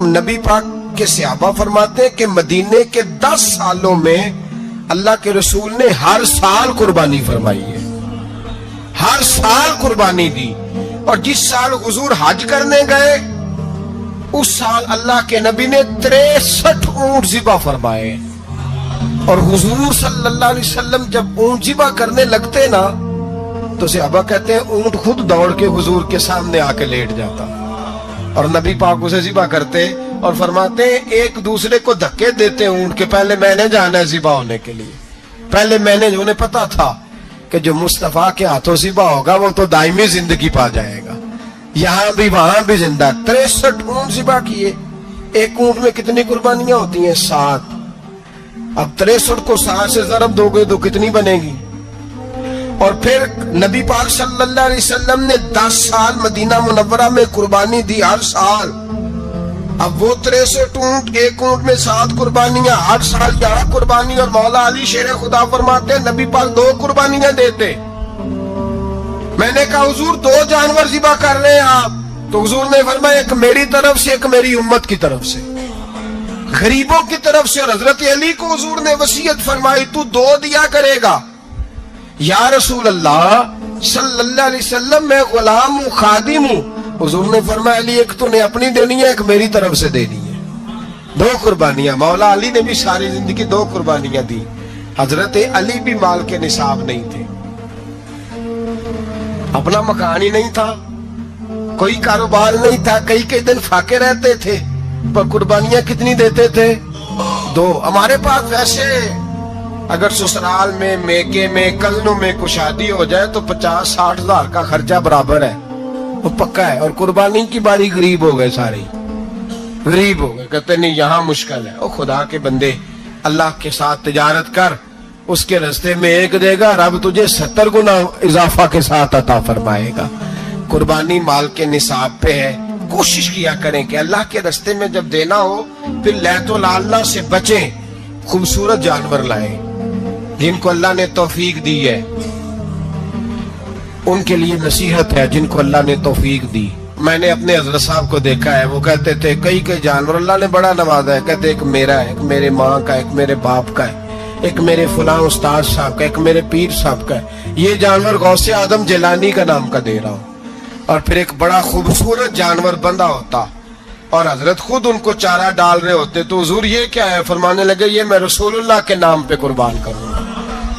نبی پاک کے صحابہ فرماتے ہیں کہ مدینے کے 10 سالوں میں اللہ کے رسول نے ہر سال قربانی فرمائی ہے، ہر سال قربانی دی. اور جس سال حضور حج کرنے گئے اس سال اللہ کے نبی نے 63 اونٹ ذبح فرمائے. اور حضور صلی اللہ علیہ وسلم جب اونٹ ذبح کرنے لگتے نا تو صحابہ کہتے ہیں اونٹ خود دوڑ کے حضور کے سامنے آ کے لیٹ جاتا اور نبی پاک اسے ذبح کرتے اور فرماتے ہیں ایک دوسرے کو دھکے دیتے اونٹ کے پہلے میں نے جانا ہے ذبح ہونے کے لیے، پہلے میں نے، انہیں پتا تھا کہ جو مصطفیٰ کے ہاتھوں ذبح ہوگا وہ تو دائمی زندگی پا جائے گا، یہاں بھی وہاں بھی زندہ. 63 اونٹ ذبح کیے. ایک اونٹ میں کتنی قربانیاں ہوتی ہیں؟ 7. اب 63 کو 7 سے ضرب دو گے تو کتنی بنے گی؟ اور پھر نبی پاک صلی اللہ علیہ وسلم نے 10 سال مدینہ منورہ میں قربانی دی، ہر سال. اب وہ 63 اونٹ، ایک اونٹ میں 7 قربانیاں، ہر سال 11 قربانی. اور مولا علی شیر خدا فرماتے ہیں نبی پاک 2 قربانیاں دیتے. میں نے کہا حضور 2 جانور ذبح کر رہے ہیں آپ، تو حضور نے فرمایا ایک میری طرف سے ایک میری امت کی طرف سے، غریبوں کی طرف سے. اور حضرت علی کو حضور نے وصیت فرمائی تو 2 دیا کرے گا. یا رسول اللہ صلی اللہ علیہ وسلم میں غلام ہوں، خادم ہوں. حضور نے فرمایا علی ایک تو نے اپنی دینی ہے، ایک میری طرف سے دینی ہے. 2 قربانیاں. مولا علی نے بھی ساری زندگی 2 قربانیاں دی. حضرت علی بھی مال کے نصاب نہیں تھے، اپنا مکان ہی نہیں تھا، کوئی کاروبار نہیں تھا، کئی دن فاقے رہتے تھے، پر قربانیاں کتنی دیتے تھے؟ 2. ہمارے پاس ویسے اگر سسرال میں، میکے میں، کزنوں میں کوئی شادی ہو جائے تو 50-60 ہزار کا خرچہ برابر ہے، وہ پکا ہے. اور قربانی کی باری غریب ہو گئے، سارے غریب ہو گئے. کہتے نہیں یہاں مشکل ہے. او خدا کے بندے، اللہ کے ساتھ تجارت کر، اس کے رستے میں 1 دے گا، رب تجھے 70 گنا اضافہ کے ساتھ عطا فرمائے گا. قربانی مال کے نصاب پہ ہے. کوشش کیا کریں کہ اللہ کے رستے میں جب دینا ہو پھر لیت اللہ سے بچیں، خوبصورت جانور لائیں. جن کو اللہ نے توفیق دی ہے ان کے لیے نصیحت ہے، جن کو اللہ نے توفیق دی. میں نے اپنے حضرت صاحب کو دیکھا ہے، وہ کہتے تھے کئی جانور اللہ نے بڑا نوازا ہے. کہتے ایک میرا ہے، ایک میرے ماں کا، ایک میرے باپ کا ہے، ایک میرے فلاں استاد صاحب کا، ایک میرے پیر صاحب کا ہے. یہ جانور غوث اعظم جیلانی کا نام کا دے رہا ہوں. اور پھر ایک بڑا خوبصورت جانور بندہ ہوتا اور حضرت خود ان کو چارہ ڈال رہے ہوتے تو حضور یہ کیا ہے؟ فرمانے لگے یہ میں رسول اللہ کے نام پہ قربان کروں گا،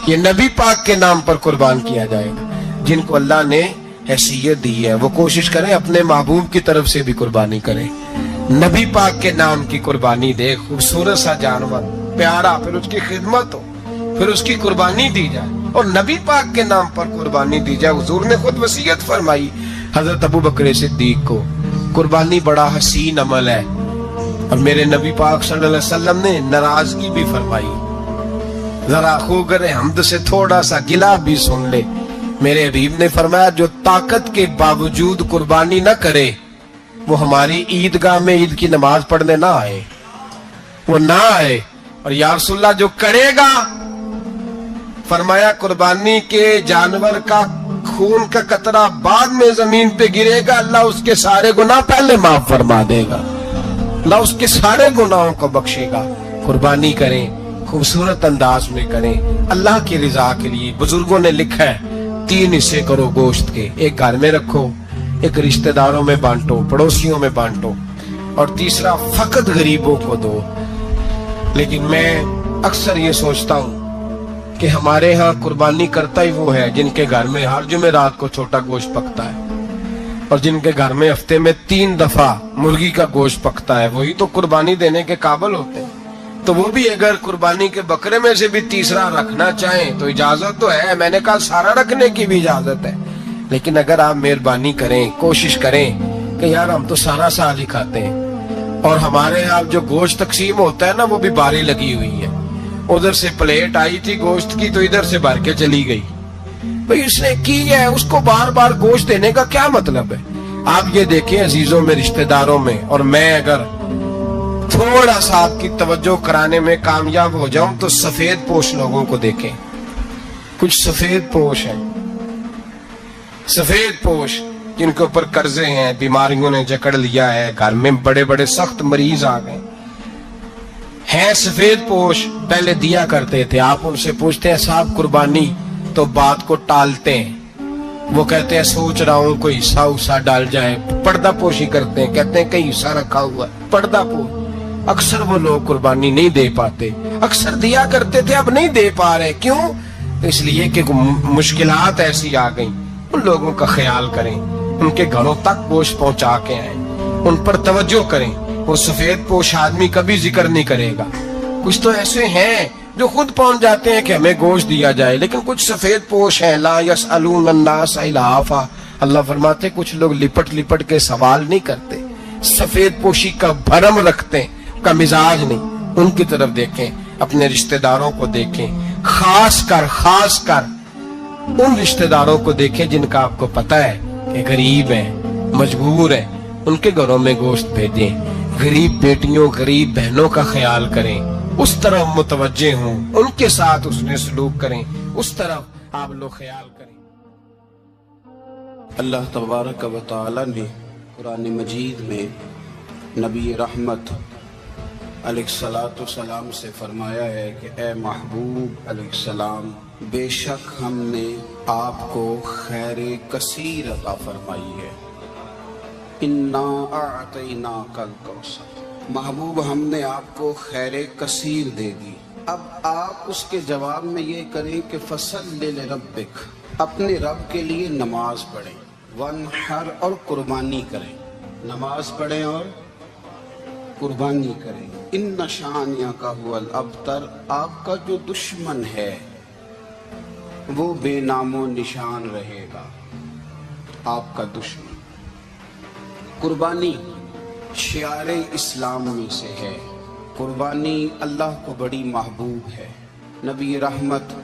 یہ نبی پاک کے نام پر قربان کیا جائے گا. جن کو اللہ نے حیثیت دی ہے وہ کوشش کریں اپنے محبوب کی طرف سے بھی قربانی کریں، نبی پاک کے نام کی قربانی دے. خوبصورت سا جانور پیارا، پھر اس کی خدمت ہو، پھر اس کی قربانی دی جائے اور نبی پاک کے نام پر قربانی دی جائے. حضور نے خود وصیت فرمائی حضرت ابو بکر صدیق کو، قربانی بڑا حسین عمل ہے. اور میرے نبی پاک صلی اللہ علیہ وسلم نے ناراضگی بھی فرمائی، ذرا خوگر حمد سے تھوڑا سا گلا بھی سن لے. میرے حبیب نے فرمایا جو طاقت کے باوجود قربانی نہ کرے وہ ہماری عیدگاہ میں عید کی نماز پڑھنے نہ آئے، وہ نہ آئے. اور یا رسول اللہ جو کرے گا، فرمایا قربانی کے جانور کا خون کا قطرہ بعد میں زمین پہ گرے گا، اللہ اس کے سارے گناہ پہلے معاف فرما دے گا، اللہ اس کے سارے گناہوں کو بخشے گا. قربانی کریں، خوبصورت انداز میں کریں، اللہ کی رضا کے لیے. بزرگوں نے لکھا ہے 3 حصے کرو گوشت کے، ایک گھر میں رکھو، ایک رشتہ داروں میں بانٹو، پڑوسیوں میں بانٹو، اور تیسرا فقط غریبوں کو دو. لیکن میں اکثر یہ سوچتا ہوں کہ ہمارے ہاں قربانی کرتا ہی وہ ہے جن کے گھر میں ہر جمعرات کو چھوٹا گوشت پکتا ہے، اور جن کے گھر میں ہفتے میں 3 دفعہ مرغی کا گوشت پکتا ہے، وہی تو قربانی دینے کے قابل ہوتے ہیں. تو وہ بھی اگر قربانی کے بکرے میں سے بھی تیسرا رکھنا چاہیں تو اجازت تو ہے. میں نے کہا سارا رکھنے کی بھی اجازت ہے، لیکن اگر آپ مہربانی کریں، کوشش کریں کہ یار ہم تو سارا سال ہی کھاتے ہیں، اور ہمارے یہاں جو گوشت تقسیم ہوتا ہے نا وہ بھی باری لگی ہوئی ہے. ادھر سے پلیٹ آئی تھی گوشت کی تو ادھر سے بھر کے چلی گئی. بھئی اس نے کی ہے، اس کو بار بار گوشت دینے کا کیا مطلب ہے؟ آپ یہ دیکھیں عزیزوں میں، رشتہ داروں میں، اور میں اگر تھوڑا سا آپ کی توجہ کرانے میں کامیاب ہو جاؤں تو سفید پوش لوگوں کو دیکھیں. کچھ سفید پوش ہیں، سفید پوش جن کے اوپر قرضے ہیں، بیماریوں نے جکڑ لیا ہے، گھر میں بڑے بڑے سخت مریض آ گئے ہیں، سفید پوش پہلے دیا کرتے تھے، آپ ان سے پوچھتے ہیں صاحب قربانی، تو بات کو ٹالتے ہیں، وہ کہتے ہیں سوچ رہا ہوں کوئی حصہ ڈال جائے، پردہ پوشی کرتے ہیں، کہتے ہیں کئی حصہ رکھا ہوا ہے، پردہ پوش۔ اکثر وہ لوگ قربانی نہیں دے پاتے، اکثر دیا کرتے تھے اب نہیں دے پا رہے، کیوں؟ اس لیے کہ مشکلات ایسی آ گئیں۔ ان لوگوں کا خیال کریں، ان کے گھروں تک گوشت پہنچا کے آئیں، ان پر توجہ کریں۔ وہ سفید پوش آدمی کبھی ذکر نہیں کرے گا، کچھ تو ایسے ہیں جو خود پہنچ جاتے ہیں کہ ہمیں گوشت دیا جائے، لیکن کچھ سفید پوش ہیں لا یسألون الناس الحافا، اللہ فرماتے کچھ لوگ لپٹ لپٹ کے سوال نہیں کرتے، سفید پوشی کا بھرم رکھتے ہیں، کا مزاج نہیں۔ ان کی طرف دیکھیں، اپنے رشتہ داروں کو دیکھیں، خاص کر ان رشتہ داروں کو دیکھیں جن کا آپ کو پتہ ہے کہ غریب ہیں، مجبور ہیں، ان کے گھروں میں گوشت بھیجیں، غریب بیٹیوں غریب بہنوں کا خیال کریں، اس طرف متوجہ ہوں، ان کے ساتھ اس نے سلوک کریں، اس طرف آپ لوگ خیال کریں۔ اللہ تبارک و تعالی نے قرآن مجید میں نبی رحمت علیہ الصلاۃ والسلام سے فرمایا ہے کہ اے محبوب علیہ السلام، بے شک ہم نے آپ کو خیر کثیر عطا فرمائی ہے، انا اعطیناک الکوثر، محبوب ہم نے آپ کو خیر کثیر دے دی۔ اب آپ اس کے جواب میں یہ کریں کہ فصل لربک، اپنے رب کے لیے نماز پڑھیں، وانحر اور قربانی کریں، نماز پڑھیں اور قربانی کریں، ان شانیک هو الابتر، آپ کا جو دشمن ہے وہ بے نام و نشان رہے گا، آپ کا دشمن۔ قربانی شعار اسلام میں سے ہے، قربانی اللہ کو بڑی محبوب ہے۔ نبی رحمت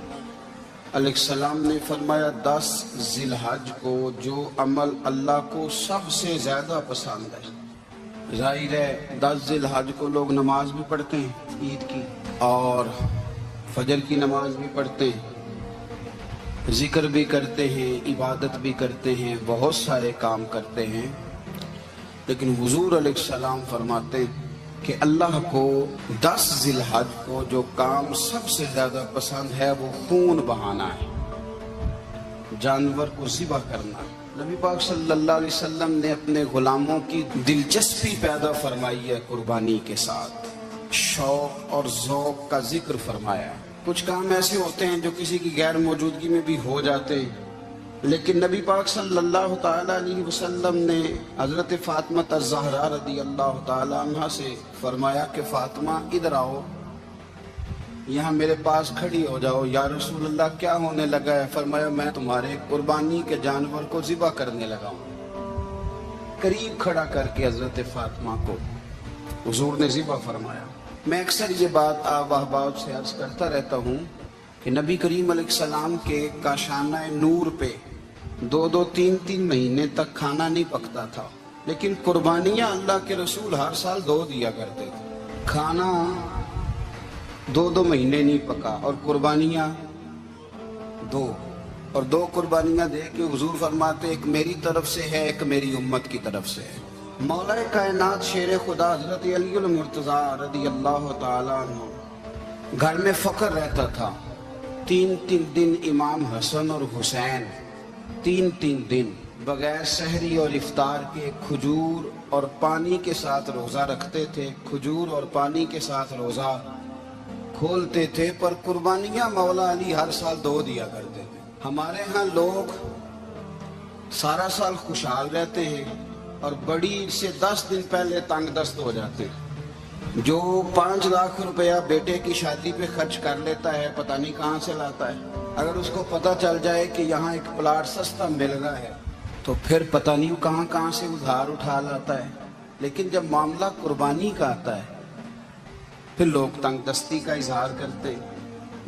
علیہ السلام نے فرمایا 10 ذی الحج کو جو عمل اللہ کو سب سے زیادہ پسند ہے، ظاہر ہے 10 ذی الحج کو لوگ نماز بھی پڑھتے ہیں عید کی، اور فجر کی نماز بھی پڑھتے ہیں، ذکر بھی کرتے ہیں، عبادت بھی کرتے ہیں، بہت سارے کام کرتے ہیں، لیکن حضور علیہ السلام فرماتے ہیں کہ اللہ کو 10 ذی الحج کو جو کام سب سے زیادہ پسند ہے وہ خون بہانا ہے، جانور کو ذبح کرنا ہے۔ نبی پاک صلی اللہ علیہ وسلم نے اپنے غلاموں کی دلچسپی پیدا فرمائی ہے قربانی کے ساتھ، شوق اور ذوق کا ذکر فرمایا ہے۔ کچھ کام ایسے ہوتے ہیں جو کسی کی غیر موجودگی میں بھی ہو جاتے ہیں، لیکن نبی پاک صلی اللہ تعالی علیہ وسلم نے حضرت فاطمہ الزہرا رضی اللہ تعالی عنہ سے فرمایا کہ فاطمہ ادھر آؤ، یہاں میرے پاس کھڑی ہو جاؤ، یا رسول اللہ کیا ہونے لگا ہے؟ فرمایا میں تمہارے قربانی کے جانور کو ذبح کرنے لگا ہوں۔ قریب کھڑا کر کے حضرت فاطمہ کو حضور نے ذبح فرمایا۔ میں اکثر یہ بات آپ احباب سے عرض کرتا رہتا ہوں کہ نبی کریم علیہ السلام کے کاشانہ نور پہ 2 3 مہینے تک کھانا نہیں پکتا تھا، لیکن قربانیاں اللہ کے رسول ہر سال 2 دیا کرتے تھے، کھانا 2 مہینے نہیں پکا، اور قربانیاں 2، اور 2 قربانیاں دے کے حضور فرماتے ایک میری طرف سے ہے، ایک میری امت کی طرف سے ہے۔ مولا کائنات شیر خدا حضرت علی المرتضیٰ رضی اللہ تعالیٰ عنہ گھر میں فقر رہتا تھا، 3 دن امام حسن اور حسین 3 دن بغیر سحری اور افطار کے کھجور اور پانی کے ساتھ روزہ رکھتے تھے، کھجور اور پانی کے ساتھ روزہ کھولتے تھے، پر قربانیاں مولا علی ہر سال 2 دیا کرتے تھے۔ ہمارے ہاں لوگ سارا سال خوشحال رہتے ہیں اور بڑی سے 10 دن پہلے تنگ دست ہو جاتے ہیں۔ جو 5 لاکھ روپیہ بیٹے کی شادی پہ خرچ کر لیتا ہے پتہ نہیں کہاں سے لاتا ہے، اگر اس کو پتہ چل جائے کہ یہاں ایک پلاٹ سستا مل رہا ہے تو پھر پتہ نہیں کہاں سے ادھار اٹھا لاتا ہے، لیکن جب معاملہ قربانی کا آتا ہے پھر لوگ تنگ دستی کا اظہار کرتے۔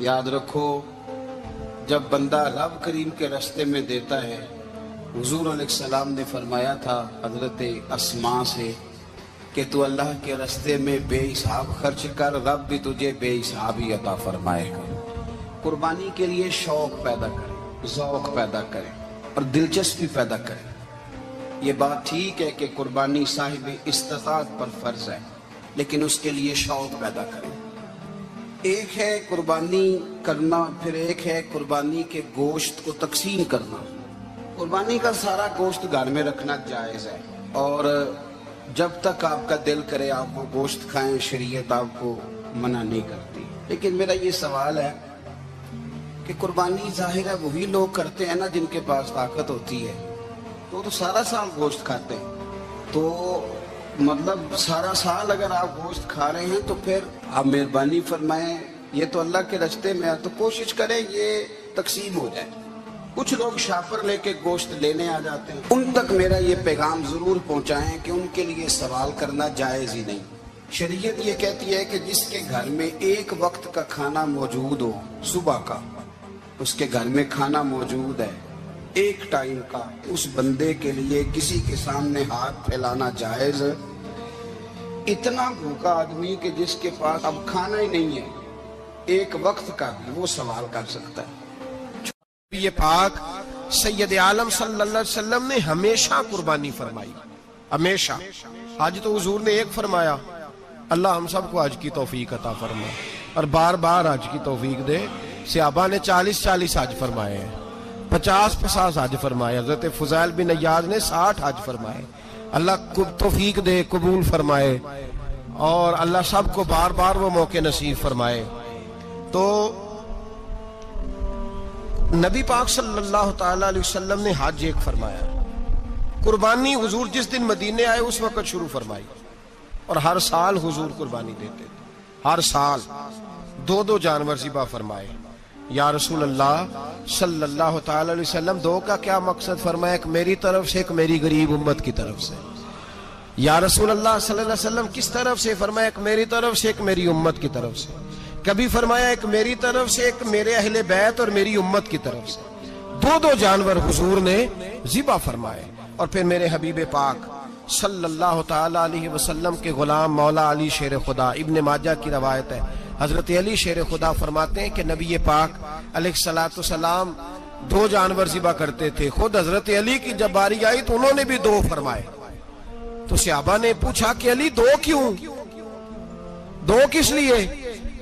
یاد رکھو جب بندہ رب کریم کے راستے میں دیتا ہے، حضور علیہ السلام نے فرمایا تھا حضرت اسماء سے کہ تو اللہ کے راستے میں بے حساب خرچ کر، رب بھی تجھے بے حساب ہی عطا فرمائے گا۔ قربانی کے لیے شوق پیدا کریں، ذوق پیدا کریں اور دلچسپی پیدا کریں۔ یہ بات ٹھیک ہے کہ قربانی صاحب استطاعت پر فرض ہے، لیکن اس کے لیے شوق پیدا کریں۔ ایک ہے قربانی کرنا، پھر ایک ہے قربانی کے گوشت کو تقسیم کرنا۔ قربانی کا سارا گوشت گھر میں رکھنا جائز ہے، اور جب تک آپ کا دل کرے آپ وہ گوشت کھائیں، شریعت آپ کو منع نہیں کرتی۔ لیکن میرا یہ سوال ہے کہ قربانی ظاہر ہے وہی لوگ کرتے ہیں نا جن کے پاس طاقت ہوتی ہے، تو سارا سال گوشت کھاتے ہیں، تو مطلب سارا سال اگر آپ گوشت کھا رہے ہیں تو پھر آپ مہربانی فرمائیں، یہ تو اللہ کے راستے میں ہے تو کوشش کریں یہ تقسیم ہو جائے۔ کچھ لوگ شاپر لے کے گوشت لینے آ جاتے ہیں، ان تک میرا یہ پیغام ضرور پہنچائیں کہ ان کے لیے سوال کرنا جائز ہی نہیں۔ شریعت یہ کہتی ہے کہ جس کے گھر میں ایک وقت کا کھانا موجود ہو، صبح کا اس کے گھر میں کھانا موجود ہے ایک ٹائم کا، اس بندے کے لیے کسی کے سامنے ہاتھ پھیلانا جائز۔ اتنا بھوکا آدمی کہ جس کے پاس اب کھانا ہی نہیں ہے ایک وقت کا بھی، وہ سوال کر سکتا ہے۔ یہ پاک سید عالم صلی اللہ علیہ وسلم نے ہمیشہ قربانی فرمائی، ہمیشہ۔ آج تو حضور نے ایک فرمایا، اللہ ہم سب کو حج کی توفیق عطا فرمائے اور بار بار حج کی توفیق دے۔ صحابہ نے 40 حج فرمائے ہیں، 50 حج فرمائے، حضرت فضیل بن عیاض نے 60 حج فرمائے۔ اللہ کو توفیق دے، قبول فرمائے، اور اللہ سب کو بار بار وہ موقع نصیب فرمائے۔ تو نبی پاک صلی اللہ تعالی علیہ وسلم نے حج ایک فرمایا، قربانی حضور جس دن مدینے آئے اس وقت شروع فرمائی، اور ہر سال حضور قربانی دیتے تھے، ہر سال 2 جانور ذبح فرمائے۔ یا رسول اللہ صلی اللہ تعالی علیہ وسلم، 2 کا کیا مقصد فرمایا؟ ایک میری طرف سے، ایک میری غریب امت کی طرف سے۔ یا رسول اللہ صلی اللہ علیہ وسلم کس طرف سے فرمایا؟ ایک میری طرف سے، ایک میری امت کی طرف سے۔ کبھی فرمایا ایک میری طرف سے، ایک میرے اہل بیت اور میری امت کی طرف سے۔ 2 جانور حضور نے ذبح فرمائے۔ اور پھر میرے حبیب پاک صلی اللہ تعالی علیہ وسلم کے غلام مولا علی شیر خدا، ابن ماجہ کی روایت ہے، حضرت علی شیر خدا فرماتے ہیں کہ نبی پاک علیہ الصلوۃ والسلام 2 جانور ذبح کرتے تھے۔ خود حضرت علی کی جب باری آئی تو انہوں نے بھی 2 فرمائے۔ تو صحابہ نے پوچھا کہ علی 2 کیوں؟ 2 کس لیے؟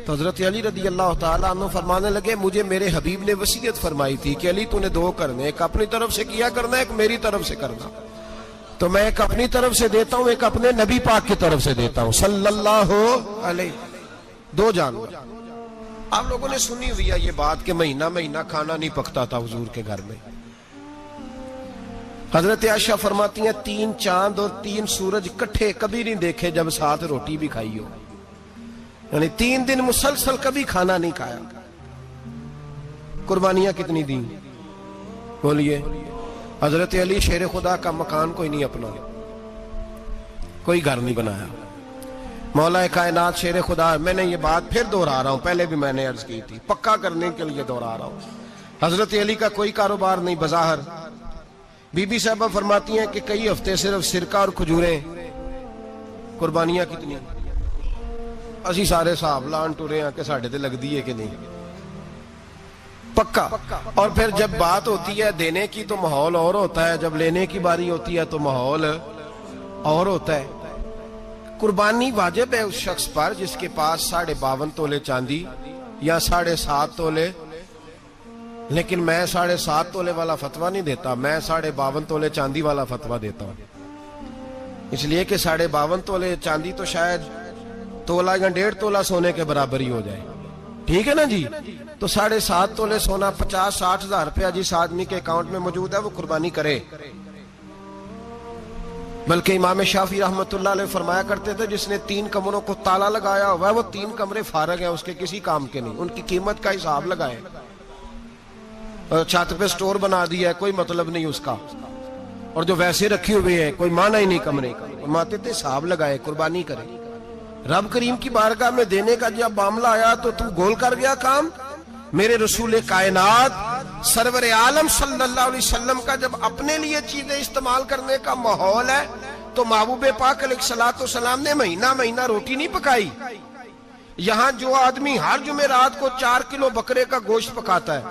تو حضرت علی رضی اللہ تعالیٰ عنہ فرمانے لگے، مجھے میرے حبیب نے وصیت فرمائی تھی کہ علی تو نے 2 کرنے، ایک اپنی طرف سے کیا کرنا، ایک میری طرف سے کرنا۔ تو میں ایک اپنی طرف سے دیتا ہوں، ایک اپنے نبی پاک کی طرف سے دیتا ہوں صلی اللہ علیہ۔ 2 جانور۔ آپ لوگوں نے سنی ہوئی ہے یہ بات کہ مہینہ کھانا نہیں پکتا تھا حضور کے گھر میں۔ حضرت عائشہ فرماتی ہیں 3 چاند اور 3 سورج کٹھے کبھی نہیں دیکھے جب ساتھ روٹی بھی کھائی ہو، یعنی 3 دن مسلسل کبھی کھانا نہیں کھایا۔ قربانیاں کتنی دیں؟ بولیے۔ حضرت علی شیر خدا کا مکان کوئی نہیں اپنا، کوئی گھر نہیں بنایا۔ مولا کائنات شیر خدا، میں نے یہ بات پھر دہرا رہا ہوں، پہلے بھی میں نے عرض کی تھی، پکا کرنے کے لیے دہرا رہا ہوں۔ حضرت علی کا کوئی کاروبار نہیں بظاہر۔ بی بی صاحبہ فرماتی ہیں کہ کئی ہفتے صرف سرکہ اور کھجوریں۔ قربانیاں کتنی؟ اسی سارے صاحب لان ٹورے ہیں کہ ساڑھے تے لگ دیئے کہ نہیں، پکا۔ اور پھر جب بات ہوتی ہے دینے کی تو ماحول اور ہوتا ہے، جب لینے کی باری ہوتی ہے تو ماحول اور ہوتا ہے۔ قربانی واجب ہے اس شخص پر جس کے پاس 52.5 تولے چاندی یا 7.5 تولے، لیکن میں 7.5 تولے والا فتویٰ نہیں دیتا، میں 52.5 تولے چاندی والا فتویٰ دیتا ہوں، اس لیے کہ 52.5 تولے چاندی تو شاید تولہ یا 1.5 تولہ سونے کے برابر ہی ہو جائے، ٹھیک ہے نا جی؟ تو 7.5 تولے سونا 50-60 ہزار روپیہ جس آدمی کے اکاؤنٹ میں موجود ہے وہ قربانی کرے۔ بلکہ امام شافعی رحمۃ اللہ علیہ فرمایا کرتے تھے جس نے 3 کمروں کو تالا لگایا ہوا ہے وہ 3 کمرے فارغ ہیں، اس کے کسی کام کے نہیں، ان کی قیمت کا حساب لگائے۔ چھت پہ سٹور بنا دیا ہے، کوئی مطلب نہیں اس کا، اور جو ویسے رکھی ہوئے ہیں کوئی معنی ہی نہیں کمرے کا، فرماتے تھے حساب لگائے، قربانی کرے۔ رب کریم کی بارگاہ میں دینے کا جب معاملہ آیا تو تو گول کر گیا کام۔ میرے رسول کائنات سرور عالم صلی اللہ علیہ وسلم کا جب اپنے لیے چیزیں استعمال کرنے کا ماحول ہے تو محبوب پاک علیہ الصلوۃ والسلام نے مہینہ روٹی نہیں پکائی۔ یہاں جو آدمی ہر جمعرات کو 4 کلو بکرے کا گوشت پکاتا ہے،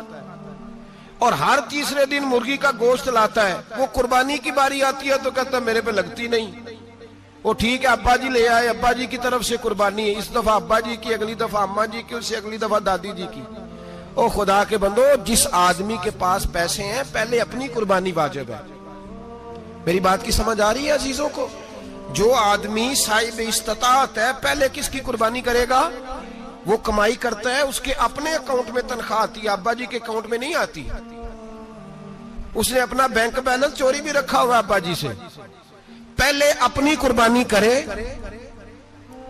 اور ہر تیسرے دن مرغی کا گوشت لاتا ہے. وہ قربانی کی باری آتی ہے تو کہتا ہے میرے پہ لگتی نہیں. وہ ٹھیک ہے ابا جی لے آئے, ابا جی کی طرف سے قربانی ہے, اس دفعہ ابا جی کی, اگلی دفعہ اماں جی کی, اس سے اگلی دفعہ دادی جی کی. او خدا کے بندو, جس آدمی کے پاس پیسے ہیں پہلے اپنی قربانی واجب ہے. میری بات کی سمجھ آ رہی ہے عزیزوں کو؟ جو آدمی صاحب استطاعت ہے پہلے کس کی قربانی کرے گا؟ وہ کمائی کرتا ہے, اس کے اپنے اکاؤنٹ میں تنخواہ آتی ہے, ابا جی کے اکاؤنٹ میں نہیں آتی. اس نے اپنا بینک بیلنس چوری بھی رکھا ہوا ابا جی سے. پہلے اپنی قربانی کرے,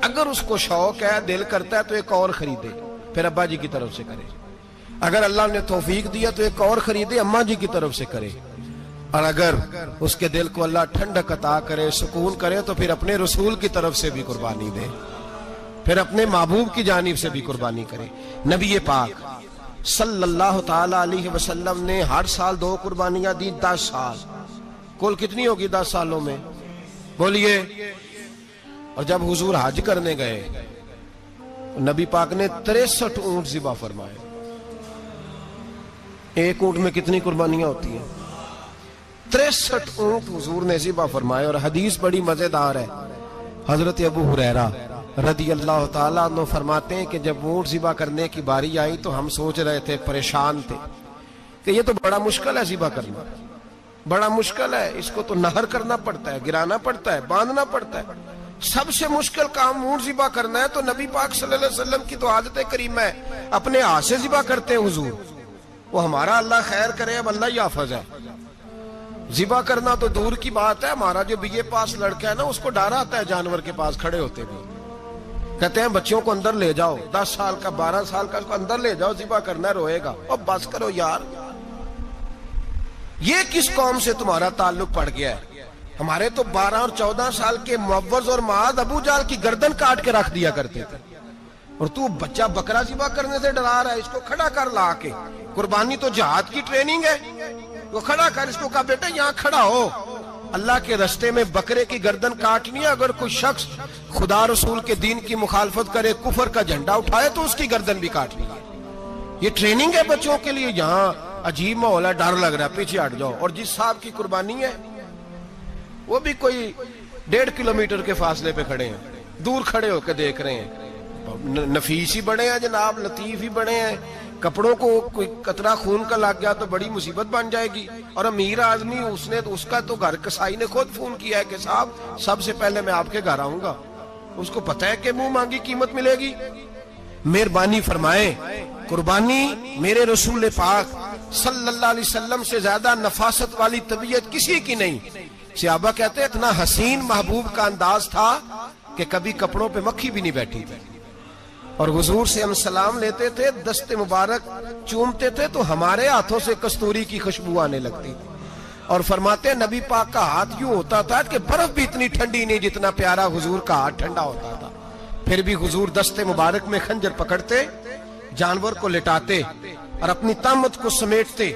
اگر اس کو شوق ہے, دل کرتا ہے تو ایک اور خریدے, پھر ابا جی کی طرف سے کرے. اگر اللہ نے توفیق دیا تو ایک اور خریدے, اماں جی کی طرف سے کرے. اور اگر اس کے دل کو اللہ ٹھنڈک عطا کرے, سکون کرے, تو پھر اپنے رسول کی طرف سے بھی قربانی دے, پھر اپنے محبوب کی جانب سے بھی قربانی کرے. نبی پاک صلی اللہ تعالی علیہ وسلم نے ہر سال 2 قربانیاں دی, 10 سال. کل کتنی ہوگی 10 سالوں میں؟ بولیے. اور جب حضور حج کرنے گئے, نبی پاک نے 63 اونٹ ذبح فرمائے. ایک اونٹ میں کتنی قربانیاں ہوتی ہیں؟ 63 اونٹ حضور نے ذبح فرمائے. اور حدیث بڑی مزیدار ہے. حضرت ابو ہریرہ رضی اللہ تعالیٰ عنہ فرماتے ہیں کہ جب اونٹ ذبح کرنے کی باری آئی تو ہم سوچ رہے تھے, پریشان تھے کہ یہ تو بڑا مشکل ہے ذبح کرنا, بڑا مشکل ہے, اس کو تو نہر کرنا پڑتا ہے, گرانا پڑتا ہے, باندھنا پڑتا ہے. سب سے مشکل کام اونٹ ذبح کرنا ہے. تو نبی پاک صلی اللہ علیہ وسلم کی تو عادت کریمہ ہے, اپنے ہاتھ سے ذبح کرتے ہیں حضور. وہ ہمارا اللہ خیر کرے, اب اللہ ہی حافظ ہے. ذبح کرنا تو دور کی بات ہے. ہمارا جو بی اے پاس لڑکا ہے نا, اس کو ڈر آتا ہے جانور کے پاس کھڑے ہوتے بھی. کہتے ہیں بچوں کو اندر لے جاؤ, 10 سال کا 12 سال کا, اس کو اندر لے جاؤ, ذبح کرنا ہے, روئے گا. اب بس کرو یار, یہ کس قوم سے تمہارا تعلق پڑ گیا ہے؟ ہمارے تو 12 اور 14 سال کے معوذ اور معاذ ابو جہل کی گردن کاٹ کے رکھ دیا کرتے تھے. اور تو بچہ بکرا ذبح کرنے سے ڈرا رہا ہے, اس کو کھڑا کر لا کے. قربانی تو جہاد کی ٹریننگ ہے, وہ کھڑا کر, اس کو کہا بیٹا یہاں کھڑا ہو, اللہ کے رستے میں بکرے کی گردن کاٹنی ہے. اگر کوئی شخص خدا رسول کے دین کی مخالفت کرے, کفر کا جھنڈا اٹھائے, تو اس کی گردن بھی کاٹنی ہے. یہ ٹریننگ ہے بچوں کے لیے. یہاں عجیب ماحول ہے, ڈر لگ رہا ہے, پیچھے ہٹ جاؤ. اور جس صاحب کی قربانی ہے وہ بھی کوئی 1.5 کلومیٹر کے فاصلے پہ کھڑے ہیں, دور کھڑے ہو کے دیکھ رہے ہیں. نفیس ہی بڑے ہیں جناب, لطیف ہی بڑے ہیں. کپڑوں کو کوئی قطرہ خون کا لگ گیا تو بڑی مصیبت بن جائے گی. اور امیر آدمی, اس کا تو گھر کسائی نے خود فون کیا ہے کہ صاحب سب سے پہلے میں آپ کے گھر آؤں گا. اس کو پتہ ہے کہ منہ مانگی قیمت ملے گی. مہربانی فرمائے, قربانی میرے رسول پاک صلی اللہ علیہ وسلم سے زیادہ نفاست والی طبیعت کسی کی نہیں. صحابہ کہتے ہیں اتنا حسین محبوب کا انداز تھا کہ کبھی کپڑوں پہ مکھی بھی نہیں بیٹھی تھی. اور حضور سے ہم سلام لیتے تھے, دست مبارک چومتے تھے تو ہمارے ہاتھوں سے کستوری کی خوشبو آنے لگتی تھی. اور فرماتے ہیں نبی پاک کا ہاتھ یوں ہوتا تھا کہ برف بھی اتنی ٹھنڈی نہیں جتنا پیارا حضور کا ہاتھ ٹھنڈا ہوتا تھا. پھر بھی حضور دست مبارک میں خنجر پکڑتے, جانور کو لٹاتے اور اپنی طامت کو سمیٹتے,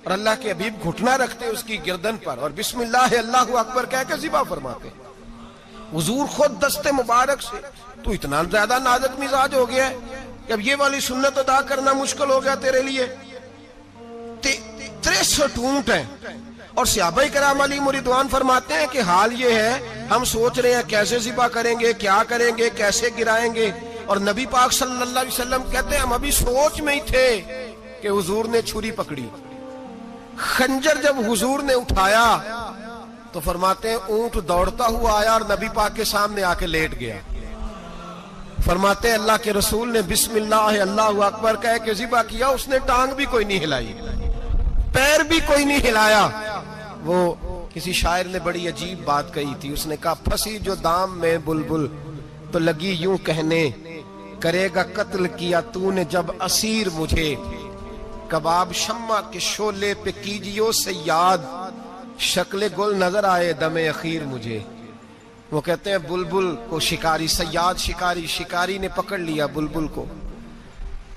اور اللہ کے حبیب گھٹنا رکھتے اس کی گردن پر, اور بسم اللہ اللہ اکبر کہہ کے ذبح فرماتے. حضور خود دست مبارک سے. تو اتنا زیادہ نازک مزاج ہو گیا ہے کہ اب یہ والی سنت ادا کرنا مشکل ہو گیا تیرے لیے. 63 اونٹ ہیں. اور صحابہ کرام علیہم رضوان فرماتے ہیں کہ حال یہ ہے, ہم سوچ رہے ہیں کیسے ذبح کریں گے, کیا کریں گے, کیسے گرائیں گے. اور نبی پاک صلی اللہ علیہ وسلم کہتے ہیں ہم ابھی سوچ میں ہی تھے کہ حضور نے چھری پکڑی. خنجر جب حضور نے اٹھایا تو فرماتے ہیں اونٹ دوڑتا ہوا آیا اور نبی پاک کے سامنے آ کے لیٹ گیا. فرماتے ہیں اللہ کے رسول نے بسم اللہ اللہ اکبر کہہ کے ذبح کیا. اس نے ٹانگ بھی کوئی نہیں ہلائی, پیر بھی کوئی نہیں ہلایا. وہ کسی شاعر نے بڑی عجیب بات کہی تھی. اس نے کہا پھنسی جو دام میں بلبل تو لگی یوں کہنے, کرے گا قتل کیا تو نے جب اسیر مجھے, کباب شمع کے شولے پہ کیجیو سیاد, شکل گل نظر آئے دم اخیر مجھے. وہ کہتے ہیں بلبل کو شکاری, صیاد شکاری, شکاری نے پکڑ لیا بلبل کو,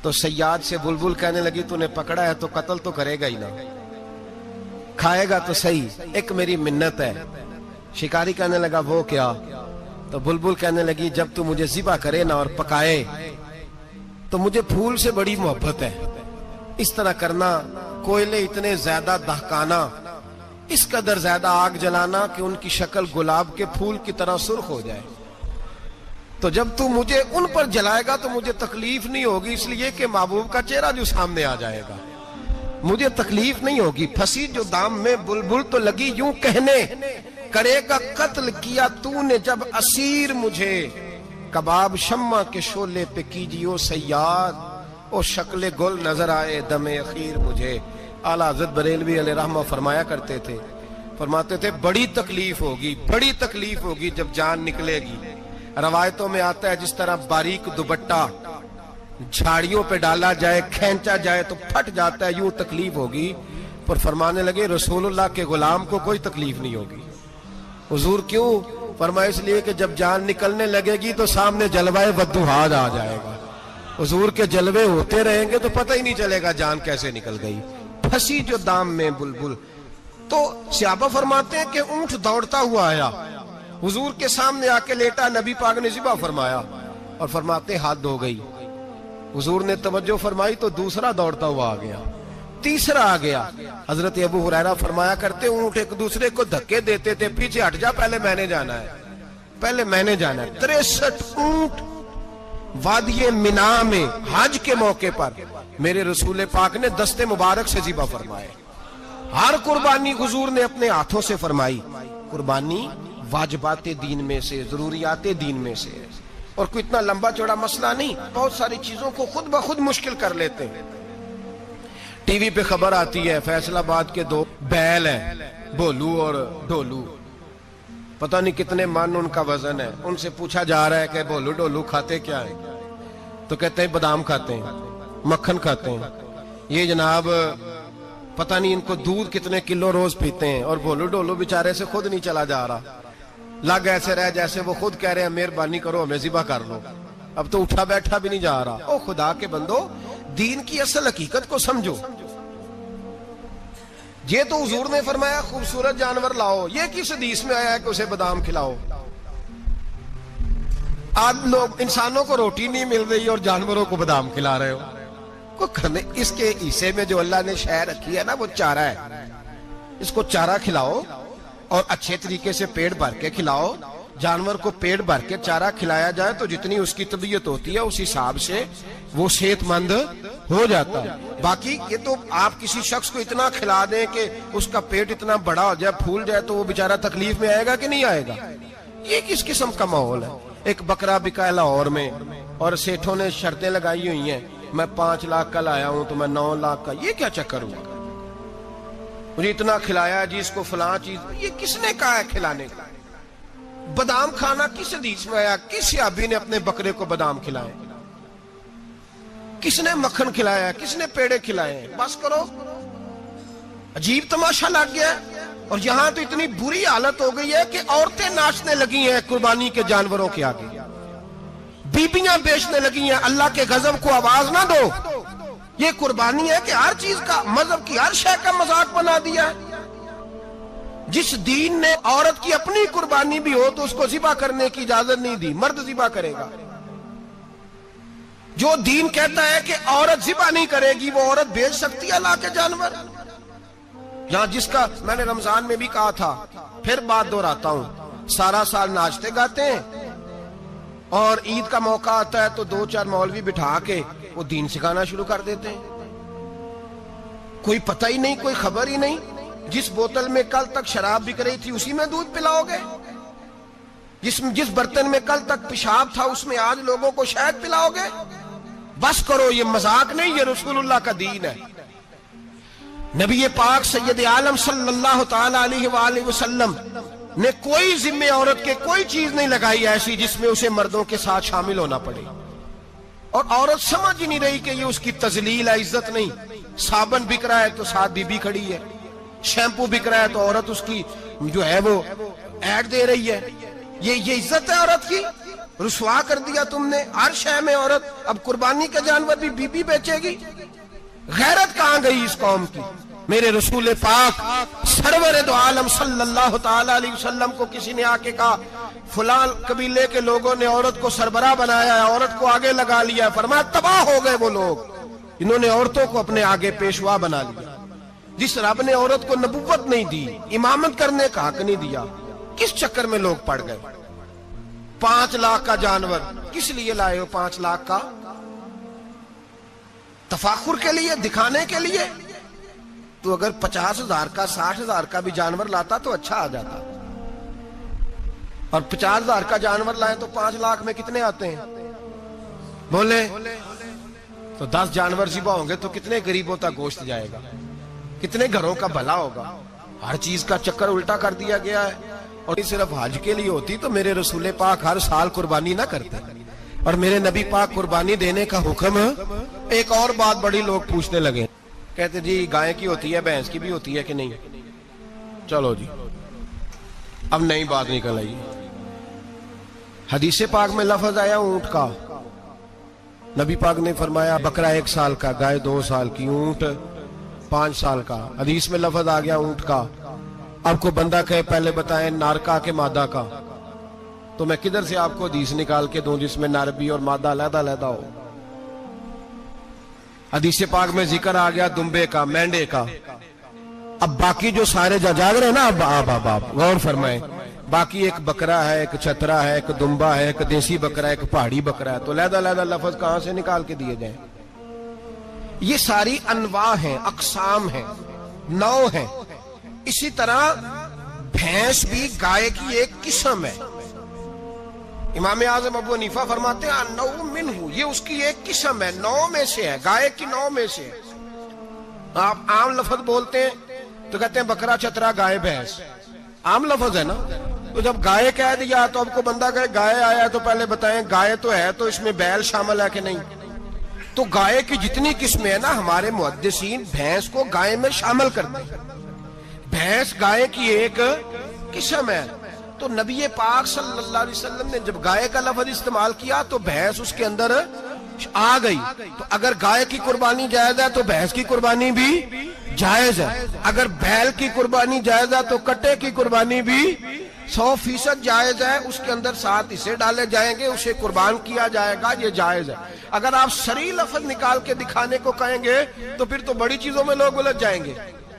تو صیاد سے بلبل کہنے لگی تو نے پکڑا ہے تو قتل تو کرے گا ہی نا, کھائے گا تو صحیح, ایک میری منت ہے. شکاری کہنے لگا وہ کیا؟ تو بلبل کہنے لگی جب تو مجھے ذبح کرے نا اور پکائے تو مجھے پھول سے بڑی محبت ہے, اس طرح کرنا کوئلے اتنے زیادہ دہکانا، اس قدر زیادہ آگ جلانا کہ ان کی شکل گلاب کے پھول کی طرح سرخ ہو جائے. تو جب تو مجھے ان پر جلائے گا تو مجھے تکلیف نہیں ہوگی، اس لیے کہ محبوب کا چہرہ جو سامنے آ جائے گا مجھے تکلیف نہیں ہوگی. پھنسی جو دام میں بلبل تو لگی یوں کہنے، کرے گا قتل کیا تو نے جب اسیر مجھے. کباب شمع کے شعلے پہ کیجیو صیاد، او شکل گل نظر آئے دم اخیر مجھے. اعلیٰ حضرت بریلوی علیہ رحمہ فرمایا کرتے تھے، فرماتے تھے بڑی تکلیف ہوگی، بڑی تکلیف ہوگی جب جان نکلے گی. روایتوں میں آتا ہے جس طرح باریک دوپٹہ جھاڑیوں پہ ڈالا جائے، کھینچا جائے تو پھٹ جاتا ہے، یوں تکلیف ہوگی. پر فرمانے لگے رسول اللہ کے غلام کو کوئی تکلیف نہیں ہوگی. حضور کیوں؟ فرمایا اس لیے کہ جب جان نکلنے لگے گی تو سامنے جلوہ والضحیٰ آ جائے گا. حضور کے جلوے ہوتے رہیں گے تو پتہ ہی نہیں چلے گا جان کیسے نکل گئی. پھنسی جو دام میں بلبل. تو صحابہ فرماتے ہیں کہ اونٹ دوڑتا ہوا آیا، حضور کے سامنے آ کے لیٹا، نبی پاک نے ذبح فرمایا اور فرماتے حد ہو گئی. حضور نے توجہ فرمائی تو دوسرا دوڑتا ہوا آ گیا، تیسرا آ گیا. حضرت ابو ہریرہ فرمایا کرتے اونٹ ایک دوسرے کو دھکے دیتے تھے، پیچھے ہٹ جا، پہلے میں نے جانا ہے، پہلے میں نے جانا ہے. 63 اونٹ وادی مینا میں حج کے موقع پر میرے رسول پاک نے دست مبارک سے ذبح فرمائے. ہر قربانی حضور نے اپنے ہاتھوں سے فرمائی. قربانی واجبات دین میں سے، ضروریات دین میں سے، اور کوئی اتنا لمبا چوڑا مسئلہ نہیں. بہت ساری چیزوں کو خود بخود مشکل کر لیتے ہیں. ٹی وی پہ خبر آتی ہے فیصل آباد کے 2 بیل ہیں، بولو اور ڈولو، پتہ نہیں کتنے من ان کا وزن ہے. ان سے پوچھا جا رہا ہے کہ بولو ڈولو کھاتے کیا ہیں؟ تو کہتے ہیں بادام کھاتے ہیں، مکھن کھاتے ہیں. یہ جناب پتہ نہیں ان کو دودھ کتنے کلو روز پیتے ہیں، اور بولو ڈولو بیچارے سے خود نہیں چلا جا رہا. لگ ایسے رہ جیسے وہ خود کہہ رہے ہیں مہربانی کرو ہمیں ذبح کر لو، اب تو اٹھا بیٹھا بھی نہیں جا رہا. او خدا کے بندو، دین کی اصل حقیقت کو سمجھو. یہ تو حضور نے فرمایا خوبصورت جانور لاؤ، یہ کس حدیث میں آیا ہے کہ اسے بادام کھلاؤ؟ آج لوگ انسانوں کو روٹی نہیں مل رہی اور جانوروں کو بادام کھلا رہے ہو. کو کرنے اس کے حصے میں جو اللہ نے شے رکھی ہے نا وہ چارہ ہے، اس کو چارہ کھلاؤ اور اچھے طریقے سے پیٹ بھر کے کھلاؤ. جانور کو پیٹ بھر کے چارہ کھلایا جائے تو جتنی اس کی طبیعت ہوتی ہے اس حساب سے وہ صحت مند ہو جاتا ہے. باقی یہ تو آپ کسی شخص کو اتنا کھلا دیں کہ اس کا پیٹ اتنا بڑا ہو جائے، پھول جائے، تو وہ بیچارہ تکلیف میں آئے گا کہ نہیں آئے گا؟ یہ کس قسم کا ماحول ہے؟ ایک بکرا بکا لاہور میں اور سیٹھوں نے شرطیں لگائی ہوئی ہیں، میں 5 لاکھ کا لایا ہوں تو میں 9 لاکھ کا. یہ کیا چکر ہوا؟ مجھے اتنا کھلایا جی، اس کو فلاں چیز. یہ کس نے کہا ہے کھلانے کا؟ بادام کھانا کس حدیث میں آیا؟ کس صحابی نے اپنے بکرے کو بادام کھلائے؟ کس نے مکھن کھلایا؟ کس نے پیڑے کھلائے؟ بس کرو، عجیب تماشا لگ گیا. اور یہاں تو اتنی بری حالت ہو گئی ہے کہ عورتیں ناچنے لگی ہیں قربانی کے جانوروں کے آگے، بیبیاں بیچنے لگی ہیں. اللہ کے غضب کو آواز نہ دو. یہ قربانی ہے کہ ہر چیز کا، مذہب کی ہر شے کا مذاق بنا دیا ہے. جس دین نے عورت کی اپنی قربانی بھی ہو تو اس کو ذبح کرنے کی اجازت نہیں دی، مرد ذبح کرے گا. جو دین کہتا ہے کہ عورت ذبح نہیں کرے گی، وہ عورت بیچ سکتی ہے اللہ کے جانور. یہاں جس کا میں نے رمضان میں بھی کہا تھا، پھر بات دہراتا ہوں، سارا سال ناچتے گاتے ہیں اور عید کا موقع آتا ہے تو 2-4 مولوی بٹھا کے وہ دین سکھانا شروع کر دیتے ہیں. کوئی پتہ ہی نہیں، کوئی خبر ہی نہیں. جس بوتل میں کل تک شراب بک رہی تھی اسی میں دودھ پلاؤ گے؟ جس برتن میں کل تک پیشاب تھا اس میں آج لوگوں کو شہد پلاؤ گے؟ بس کرو، یہ مذاق نہیں، یہ رسول اللہ کا دین ہے. نبی پاک سید عالم صلی اللہ تعالی علیہ وآلہ وسلم نے کوئی ذمہ عورت کے کوئی چیز نہیں لگائی ایسی جس میں اسے مردوں کے ساتھ شامل ہونا پڑے. اور عورت سمجھ ہی نہیں رہی کہ یہ اس کی تذلیل ہے، عزت نہیں. صابن بک رہا ہے تو ساتھ بی بی کھڑی ہے، شیمپو بک رہا ہے تو عورت اس کی جو ہے وہ ایڈ دے رہی ہے. یہ عزت ہے عورت کی؟ رسوا کر دیا تم نے ہر شے میں عورت. اب قربانی کا جانور بھی بی بی بیچے گی؟ غیرت کہاں گئی اس قوم کی؟ میرے رسول پاک سرور دو عالم صلی اللہ تعالی علیہ وسلم کو کسی نے آ کے کہا فلاں قبیلے کے لوگوں نے عورت کو سربراہ بنایا ہے، عورت کو آگے لگا لیا ہے. فرمایا تباہ ہو گئے وہ لوگ، انہوں نے عورتوں کو اپنے آگے پیشوا بنا لیا. جس رب نے عورت کو نبوت نہیں دی، امامت کرنے کا حق نہیں دیا، کس چکر میں لوگ پڑ گئے؟ 5 لاکھ کا جانور کس لیے لائے ہو؟ 5 لاکھ کا تفاخر کے لیے، دکھانے کے لیے؟ تو اگر 50,000 کا 60,000 کا بھی جانور لاتا تو اچھا آ جاتا، اور 50,000 کا جانور لائیں تو 5 لاکھ میں کتنے آتے ہیں؟ بولے تو 10 جانور ذبح ہوں گے تو کتنے غریبوں تک گوشت جائے گا، کتنے گھروں کا بھلا ہوگا؟ ہر چیز کا چکر الٹا کر دیا گیا ہے۔ اور صرف حج کے لیے ہوتی تو میرے رسول پاک ہر سال قربانی نہ کرتے، اور میرے نبی پاک قربانی دینے کا حکم۔ ایک اور بات بڑی لوگ پوچھنے لگے، کہتے جی گائے کی ہوتی ہے، بھینس کی بھی ہوتی ہے کہ نہیں؟ چلو جی اب نئی بات نکل آئی۔ حدیث پاک میں لفظ آیا اونٹ کا، نبی پاک نے فرمایا بکرا 1 سال کا، گائے 2 سال کی، اونٹ 5 سال کا۔ حدیث میں لفظ آ گیا اونٹ کا۔ آپ کو بندہ کہے پہلے بتائیں نر کا کہ مادہ کا، تو میں کدھر سے آپ کو حدیث نکال کے دوں جس میں نر بھی اور مادہ علیحدہ علیحدہ ہو؟ حدیث پاک میں ذکر آ گیا دمبے کا، مینڈے کا۔ اب باقی جو سارے جاگ رہے ہیں نا، اب غور فرمائیں، باقی ایک بکرا ہے، ایک چھترا ہے، ایک دمبا ہے، ایک دیسی بکرا ہے، ایک پہاڑی بکرا ہے، تو علیحدہ علیحدہ لفظ کہاں سے نکال کے دیے جائیں؟ یہ ساری انواع ہیں، اقسام ہیں، نوع ہیں۔ اسی طرح بھینس بھی گائے کی ایک قسم ہے۔ امام اعظم ابو حنیفہ فرماتے ہیں النوع منہ، یہ اس کی ایک قسم ہے، نوع میں سے ہے، گائے کی نوع میں سے ہے۔ آپ عام لفظ بولتے ہیں تو کہتے ہیں بکرا چھترا گائے بھینس، عام لفظ ہے نا۔ تو جب گائے کہہ دیا تو آپ کو بندہ کہے گائے آیا تو پہلے بتائیں گائے تو ہے تو اس میں بیل شامل ہے کہ نہیں؟ تو گائے کی جتنی قسمیں ہیں نا، ہمارے محدثین بھینس کو گائے میں شامل کرتے ہیں۔ بھینس گائے کی ایک قسم ہے۔ تو نبی پاک صلی اللہ علیہ وسلم نے جب گائے کا لفظ استعمال کیا تو بھینس اس کے اندر آ گئی۔ تو اگر گائے کی قربانی جائز ہے تو بھینس کی قربانی بھی جائز ہے۔ اگر بیل کی قربانی جائز ہے تو کٹے کی قربانی بھی 100% جائز ہے۔ اس کے اندر 7 حصے ڈالے جائیں گے، اسے قربان کیا جائے گا، یہ جائز ہے۔ اگر آپ صریح لفظ نکال کے دکھانے کو کہیں گے تو پھر تو بڑی چیزوں میں لوگ الجھ جائیں گے۔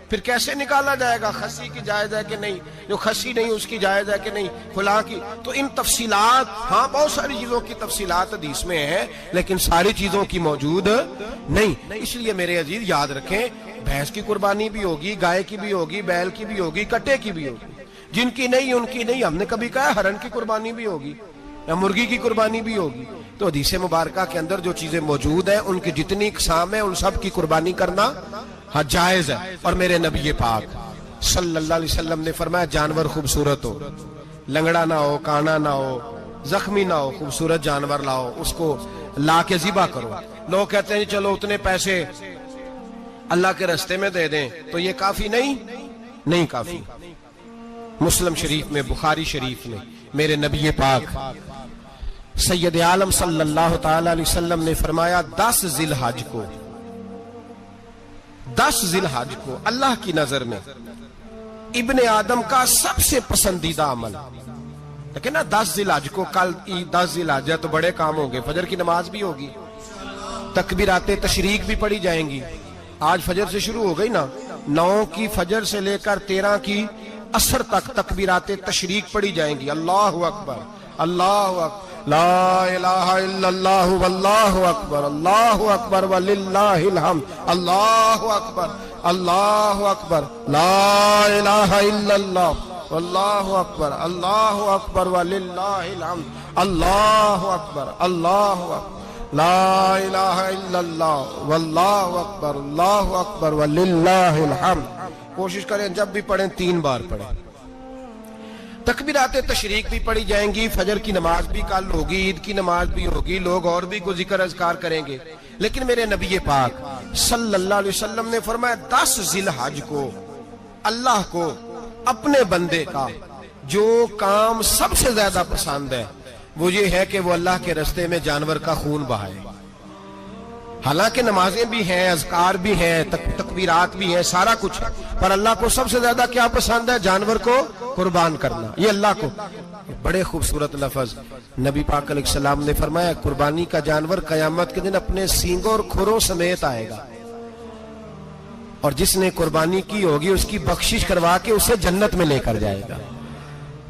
پھر کیسے نکالا جائے گا خسی کی جائز ہے کہ نہیں، جو خسی نہیں اس کی جائز ہے کہ نہیں، فلاں کی؟ تو ان تفصیلات، ہاں بہت ساری چیزوں کی تفصیلات حدیث میں ہیں، لیکن ساری چیزوں کی موجود نہیں۔ اس لیے میرے عزیز یاد رکھیں، بھینس کی قربانی بھی ہوگی، گائے کی بھی ہوگی، بیل کی بھی ہوگی، کٹے کی بھی ہوگی۔ جن کی نہیں ان کی نہیں۔ ہم نے کبھی کہا ہرن کی قربانی بھی ہوگی یا مرغی کی قربانی بھی ہوگی؟ تو حدیث مبارکہ کے اندر جو چیزیں موجود ہیں ان کی جتنی اقسام ہیں ان سب کی قربانی کرنا ہاں جائز ہے۔ اور میرے نبی پاک صلی اللہ علیہ وسلم نے فرمایا جانور خوبصورت ہو، لنگڑا نہ ہو، کانا نہ ہو، زخمی نہ ہو، خوبصورت جانور لاؤ، اس کو لا کے ذبح کرو۔ لوگ کہتے ہیں چلو اتنے پیسے اللہ کے راستے میں دے دیں، تو یہ کافی نہیں کافی۔ مسلم شریف میں، بخاری شریف میں میرے نبی پاک سید عالم صلی اللہ تعالی علیہ وسلم نے فرمایا 10 ذی الحج کو اللہ کی نظر میں ابن آدم کا سب سے پسندیدہ عمل، لیکن نا 10 ذی الحج کو، کل 10 ذی الحج ہے تو بڑے کام ہوں گے، فجر کی نماز بھی ہوگی، تکبیرات تشریق بھی پڑھی جائیں گی۔ آج فجر سے شروع ہو گئی نا، 9 کی فجر سے لے کر 13 کی عصر تک تکبیرات تشریق پڑھی جائیں گی۔ اللہ اکبر، اللہ اکبر، لا الہ الا اللہ واللہ اکبر، اللہ اکبر وللہ الحمد، اللہ اکبر، اللہ اکبر، لا الہ الا اللہ واللہ اکبر، اللہ اکبر وللہ الحمد، اللہ اکبر، اللہ اکبر، لا الہ الا اللہ واللہ اکبر، اللہ اکبر وللہ الحمد۔ کوشش کریں جب بھی پڑھیں 3 بار پڑھیں۔ تکبیرات تشریق بھی پڑھی جائیں گی، فجر کی نماز بھی کل ہوگی، عید کی نماز بھی ہوگی، لوگ اور بھی کوئی ذکر اذکار کریں گے۔ لیکن میرے نبی پاک صلی اللہ علیہ وسلم نے فرمایا 10 ذی الحج کو اللہ کو اپنے بندے کا جو کام سب سے زیادہ پسند ہے وہ یہ ہے کہ وہ اللہ کے راستے میں جانور کا خون بہائے۔ حالانکہ نمازیں بھی ہیں، اذکار بھی ہیں، تکبیرات بھی ہیں، سارا کچھ ہے، پر اللہ کو سب سے زیادہ کیا پسند ہے؟ جانور کو قربان کرنا۔ یہ اللہ کو بڑے خوبصورت لفظ نبی پاک علیہ السلام نے فرمایا قربانی کا جانور قیامت کے دن اپنے سینگوں اور کھروں سمیت آئے گا۔ اور جس نے قربانی کی ہوگی اس کی بخشش کروا کے اسے جنت میں لے کر جائے گا۔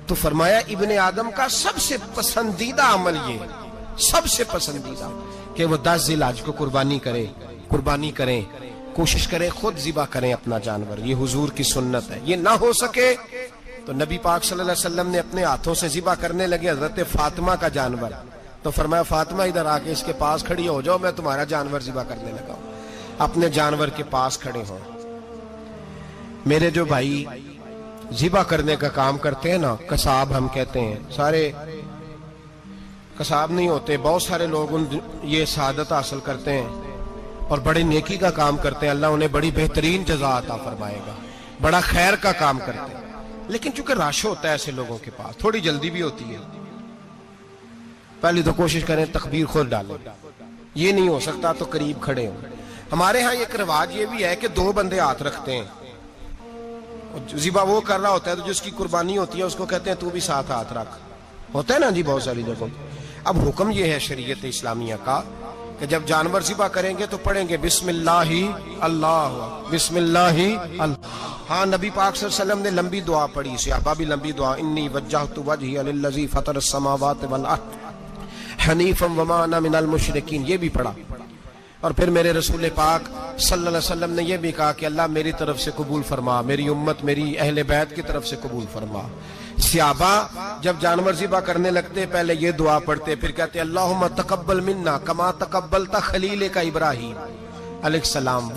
تو فرمایا ابن آدم کا سب سے پسندیدہ عمل یہ، سب سے پسندیدہ، کہ وہ 10 ذی الحج کو قربانی کریں، کوشش کریں خود ذبح کریں اپنا جانور۔ یہ حضور کی سنت ہے۔ یہ نہ ہو سکے تو نبی پاک صلی اللہ علیہ وسلم نے اپنے ہاتھوں سے ذبح کرنے لگے حضرت فاطمہ کا جانور، تو فرمایا فاطمہ ادھر آ کے اس کے پاس کھڑی ہو جاؤ، میں تمہارا جانور ذبح کرنے لگا ہوں۔ اپنے جانور کے پاس کھڑے ہوں۔ میرے جو بھائی ذبح کرنے کا کام کرتے ہیں نا، قصاب ہم کہتے ہیں، سارے قصاب نہیں ہوتے، بہت سارے لوگ یہ سعادت حاصل کرتے ہیں اور بڑی نیکی کا کام کرتے ہیں، اللہ انہیں بڑی بہترین جزا عطا فرمائے گا، بڑا خیر کا کام کرتے ہیں۔ لیکن چونکہ رش ہوتا ہے ایسے لوگوں کے پاس، تھوڑی جلدی بھی ہوتی ہے، پہلی تو کوشش کریں تکبیر خود ڈالیں، یہ نہیں ہو سکتا تو قریب کھڑے ہوں۔ ہمارے ہاں ایک رواج یہ بھی ہے کہ 2 بندے ہاتھ رکھتے ہیں، ذبح وہ کر رہا ہوتا ہے تو جس کی قربانی ہوتی ہے اس کو کہتے ہیں تو بھی ساتھ ہاتھ رکھ، ہوتا ہے نا جی بہت ساری جگہوں۔ اب حکم یہ ہے شریعت اسلامیہ کا کہ جب جانور ذبح کریں گے تو پڑھیں گے بسم اللہ اللہ، بسم اللہ اللہ۔ ہاں نبی پاک صلی اللہ علیہ وسلم نے لمبی دعا پڑھی، صحابہ بھی لمبی دعا، انی وجہت وجہی للذی فطر السماوات والارض حنیفا وما انا من المشرکین، یہ بھی پڑھا۔ اور پھر میرے رسول پاک صلی اللہ علیہ وسلم نے یہ بھی کہا کہ اللہ میری طرف سے قبول فرما، میری امت، میری اہل بیت کی طرف سے قبول فرما۔ صحابہ جب جانور ذبح کرنے لگتے پہلے یہ دعا پڑھتے، پھر کہتے اللہم تقبل منا کما تقبلتا خلیل کا ابراہیم علیہ السلام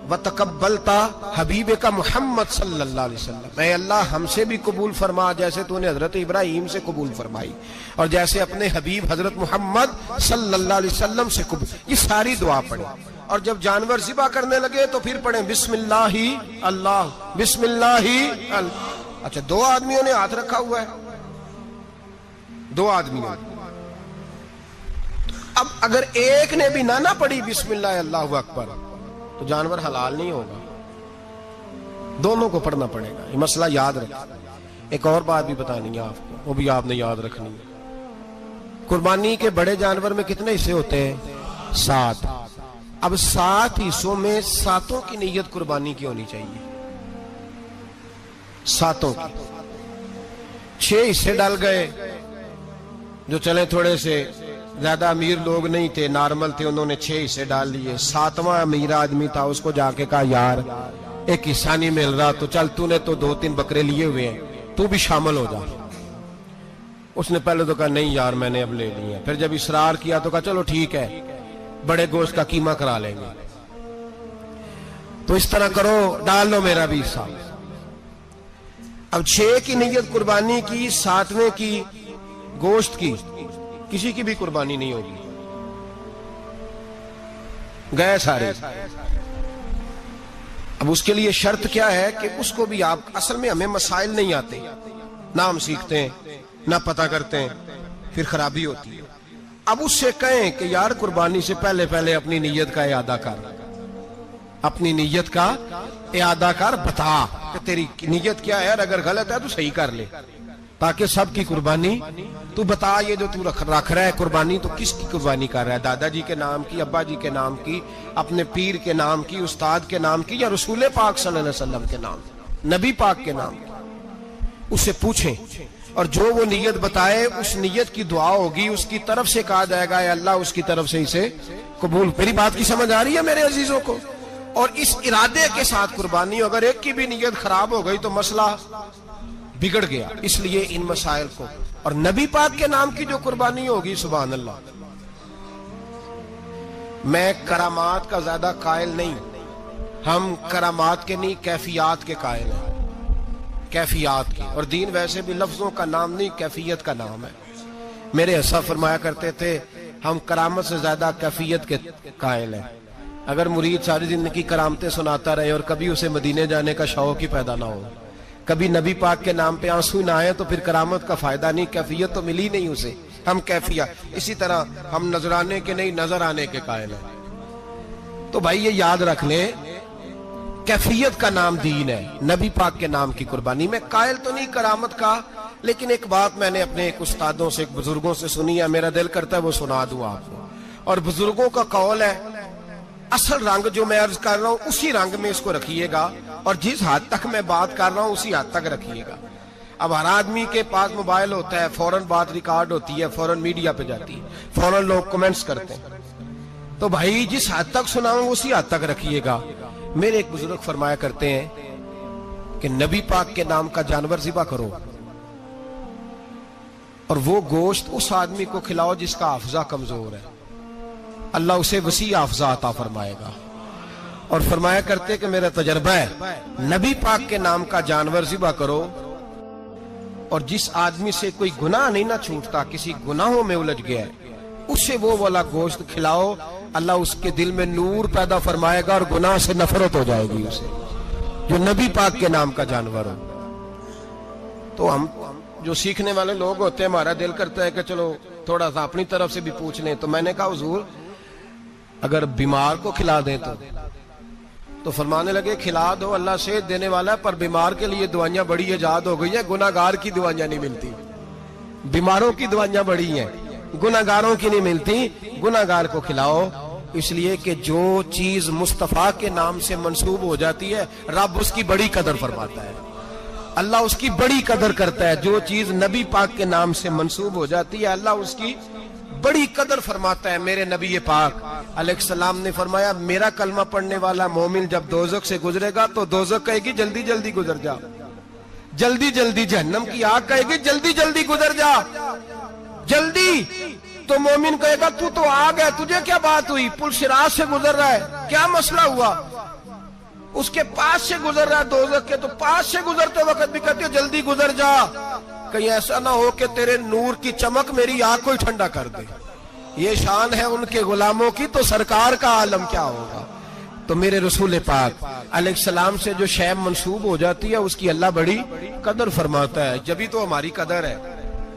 وتقبلتا حبیب کا محمد صلی اللہ علیہ وسلم، اے اللہ ہم سے بھی قبول فرما جیسے تو نے حضرت ابراہیم سے قبول فرمائی اور جیسے اپنے حبیب حضرت محمد صلی اللہ علیہ وسلم سے قبول۔ یہ ساری دعا پڑھیں، اور جب جانور ذبح کرنے لگے تو پھر پڑھیں بسم اللہ اللہ، بسم اللہ اللہ۔ اچھا 2 آدمیوں نے ہاتھ رکھا ہوا ہے، 2 آدمیوں، اب اگر ایک نے بھی نہ پڑھی بسم اللہ اللہ اکبر تو جانور حلال نہیں ہوگا، دونوں کو پڑھنا پڑے گا۔ یہ مسئلہ یاد رکھیں۔ ایک اور بات بھی بتانی ہے آپ کو، وہ بھی آپ نے یاد رکھنی ہے۔ قربانی کے بڑے جانور میں کتنے حصے ہوتے ہیں؟ 7۔ اب 7 حصوں میں 7 کی نیت قربانی کی ہونی چاہیے، 7 کی۔ 6 حصے ڈال گئے، جو چلے تھوڑے سے زیادہ امیر لوگ نہیں تھے، نارمل تھے، انہوں نے 6 حصے ڈال لیے۔ 7واں امیر آدمی تھا، اس کو جا کے کہا یار ایک حصہ نہیں مل رہا تو چل تو نے تو 2-3 بکرے لیے ہوئے ہیں تو بھی شامل ہو جا۔ اس نے پہلے تو کہا نہیں یار میں نے اب لے لی ہے، پھر جب اصرار کیا تو کہا چلو ٹھیک ہے بڑے گوشت کا قیمہ کرا لیں گے۔ تو اس طرح کرو، ڈال لو میرا بھی حصہ۔ اب 6 کی نیت قربانی کی، 7ویں کی گوشت کی، کسی کی بھی قربانی نہیں ہوگی، گئے سارے۔ اب اس کے لیے شرط کیا ہے کہ اس کو بھی آپ، اصل میں ہمیں مسائل نہیں آتے، نہ ہم سیکھتے ہیں نہ پتہ کرتے ہیں، پھر خرابی ہوتی ہے۔ اب اس سے کہیں کہ یار قربانی سے پہلے اپنی نیت کا اعادہ کر، اپنی نیت کا اعادہ کر، بتا کہ تیری نیت کیا ہے، اگر غلط ہے تو صحیح کر لے، تاکہ سب کی قربانی تو بتا۔ یہ جو تو رکھ رہا ہے قربانی تو کس کی قربانی کر رہا ہے؟ دادا جی کے نام کی، ابا جی کے نام کی، اپنے پیر کے نام کی، استاد کے نام کی، یا رسول پاک صلی اللہ علیہ وسلم کے نام، نبی پاک کے نام کی؟ اس سے پوچھیں، اور جو وہ نیت بتائے اس نیت کی دعا ہوگی، اس کی طرف سے کہا جائے گا اے اللہ اس کی طرف سے اسے قبول۔ میری بات کی سمجھ آ رہی ہے میرے عزیزوں کو؟ اور اس ارادے کے ساتھ قربانی، اگر ایک کی بھی نیت خراب ہو گئی تو مسئلہ بگڑ گیا۔ اس لیے ان مسائل کو، اور نبی پاک کے نام کی جو قربانی ہوگی، سبحان اللہ، میں کرامات کا زیادہ قائل نہیں، ہم کرامات کے نہیں کیفیات کے قائل ہیں، کیفیات کی۔ اور دین ویسے بھی لفظوں کا نام نہیں کیفیت کا نام ہے۔ میرے حساب فرمایا کرتے تھے ہم کرامت سے زیادہ کیفیت کے قائل ہیں۔ اگر مرید ساری زندگی کرامتیں سناتا رہے اور کبھی اسے مدینے جانے کا شوق ہی پیدا نہ ہو، کبھی نبی پاک کے نام پہ آنسو نہ آئے، تو پھر کرامت کا فائدہ نہیں، کیفیت تو ملی نہیں اسے۔ ہم کیفیت، اسی طرح ہم نظرانے کے نہیں نظر آنے کے قائل ہیں۔ تو بھائی یہ یاد رکھ لیں، کیفیت کا نام دین ہے، نبی پاک کے نام کی قربانی۔ میں قائل تو نہیں کرامت کا، لیکن ایک بات میں نے اپنے ایک استادوں سے، ایک بزرگوں سے سنی ہے، میرا دل کرتا ہے وہ سنا دوں آپ کو۔ اور بزرگوں کا قول ہے اصل رنگ جو میں عرض کر رہا ہوں اسی رنگ میں اس کو رکھیے گا، اور جس حد تک میں بات کر رہا ہوں اسی حد تک رکھیے گا۔ اب ہر آدمی کے پاس موبائل ہوتا ہے، فوراً بات ریکارڈ ہوتی ہے، فوراً میڈیا پہ جاتی ہے، فوراً لوگ کمنٹس کرتے ہیں، تو بھائی جس حد تک سناؤں اسی حد تک رکھیے گا۔ میرے ایک بزرگ فرمایا کرتے ہیں کہ نبی پاک کے نام کا جانور ذبح کرو اور وہ گوشت اس آدمی کو کھلاؤ جس کا حافظہ کمزور ہے، اللہ اسے وسیع حافظہ عطا فرمائے گا۔ اور فرمایا کرتے کہ میرا تجربہ ہے، نبی پاک کے نام کا جانور ذبح کرو، اور جس آدمی سے کوئی گناہ نہیں نہ چھوٹتا، کسی گناہوں میں الجھ گیا ہے، اسے وہ والا گوشت کھلاؤ، اللہ اس کے دل میں نور پیدا فرمائے گا اور گناہ سے نفرت ہو جائے گی اسے، جو نبی پاک کے نام کا جانور ہو۔ تو ہم جو سیکھنے والے لوگ ہوتے ہیں، ہمارا دل کرتا ہے کہ چلو تھوڑا سا اپنی طرف سے بھی پوچھ لیں، تو میں نے کہا حضور اگر بیمار کو کھلا دیں تو فرمانے لگے کھلا دو، اللہ صحت دینے والا ہے، پر بیمار کے لیے دوائیاں بڑی ایجاد ہو گئی ہیں، گناہ گار کی دوائیاں نہیں ملتی، بیماروں کی دوائیاں بڑی ہیں، گناہ گاروں کی نہیں ملتی، گناہ گار کو کھلاؤ، اس لیے کہ جو چیز مصطفیٰ کے نام سے منسوب ہو جاتی ہے رب اس کی بڑی قدر فرماتا ہے، اللہ اس کی بڑی قدر کرتا ہے۔ جو چیز نبی پاک کے نام سے منسوب ہو جاتی ہے اللہ اس کی بڑی قدر فرماتا ہے۔ میرے نبی پاک علیہ السلام نے فرمایا میرا کلمہ پڑھنے والا مومن جب دوزخ سے گزرے گا تو دوزخ کہے گی جلدی جلدی گزر جا، جلدی جلدی، جہنم کی آگ کہے گی جلدی جلدی گزر جا، جلدی، تو مومن کہے گا تو آ گیا، تجھے کیا بات ہوئی، پل صراط سے گزر رہا ہے، کیا مسئلہ ہوا، اس کے پاس سے گزر رہا ہے دوزخ کے، تو پاس سے گزرتے وقت بھی کہتے ہو جلدی گزر جا، کہیں ایسا نہ ہو کہ تیرے نور کی چمک میری آنکھ کو ہی ٹھنڈا کر دے۔ یہ شان ہے ان کے غلاموں کی، تو سرکار کا عالم کیا ہوگا۔ تو میرے رسول پاک علیہ السلام سے جو شے منسوب ہو جاتی ہے اس کی اللہ بڑی قدر فرماتا ہے، جبھی تو ہماری قدر ہے۔